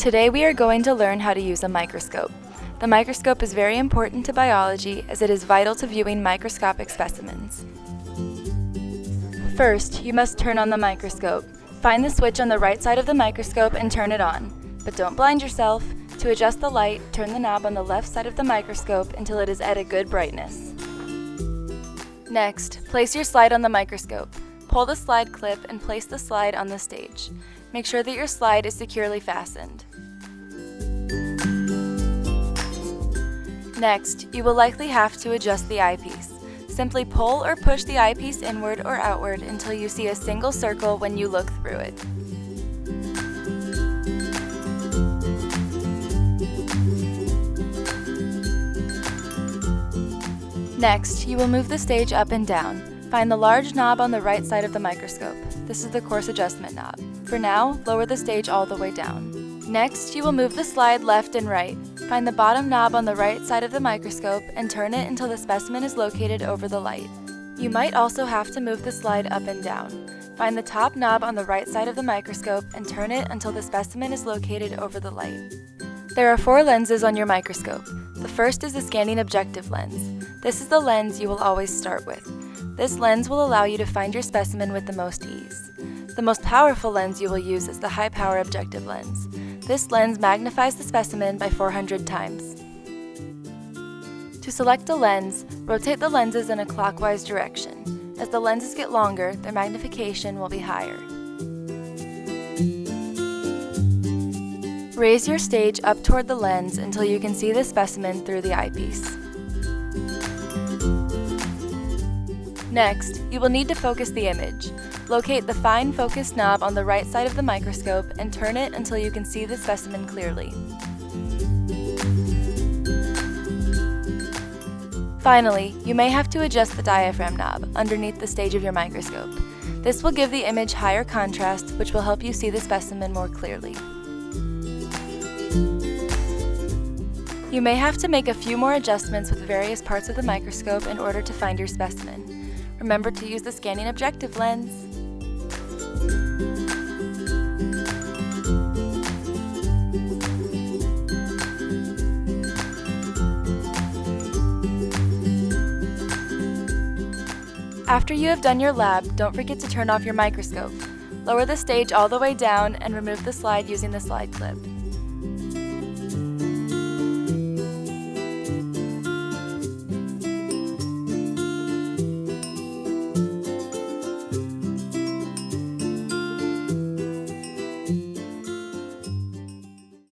Today we are going to learn how to use a microscope. The microscope is very important to biology as it is vital to viewing microscopic specimens. First, you must turn on the microscope. Find the switch on the right side of the microscope and turn it on. But don't blind yourself. To adjust the light, turn the knob on the left side of the microscope until it is at a good brightness. Next, place your slide on the microscope. Pull the slide clip and place the slide on the stage. Make sure that your slide is securely fastened. Next, you will likely have to adjust the eyepiece. Simply pull or push the eyepiece inward or outward until you see a single circle when you look through it. Next, you will move the stage up and down. Find the large knob on the right side of the microscope. This is the coarse adjustment knob. For now, lower the stage all the way down. Next, you will move the slide left and right. Find the bottom knob on the right side of the microscope and turn it until the specimen is located over the light. You might also have to move the slide up and down. Find the top knob on the right side of the microscope and turn it until the specimen is located over the light. There are 4 lenses on your microscope. The first is the scanning objective lens. This is the lens you will always start with. This lens will allow you to find your specimen with the most ease. The most powerful lens you will use is the high-power objective lens. This lens magnifies the specimen by 400 times. To select a lens, rotate the lenses in a clockwise direction. As the lenses get longer, their magnification will be higher. Raise your stage up toward the lens until you can see the specimen through the eyepiece. Next, you will need to focus the image. Locate the fine focus knob on the right side of the microscope and turn it until you can see the specimen clearly. Finally, you may have to adjust the diaphragm knob underneath the stage of your microscope. This will give the image higher contrast, which will help you see the specimen more clearly. You may have to make a few more adjustments with various parts of the microscope in order to find your specimen. Remember to use the scanning objective lens. After you have done your lab, don't forget to turn off your microscope. Lower the stage all the way down and remove the slide using the slide clip.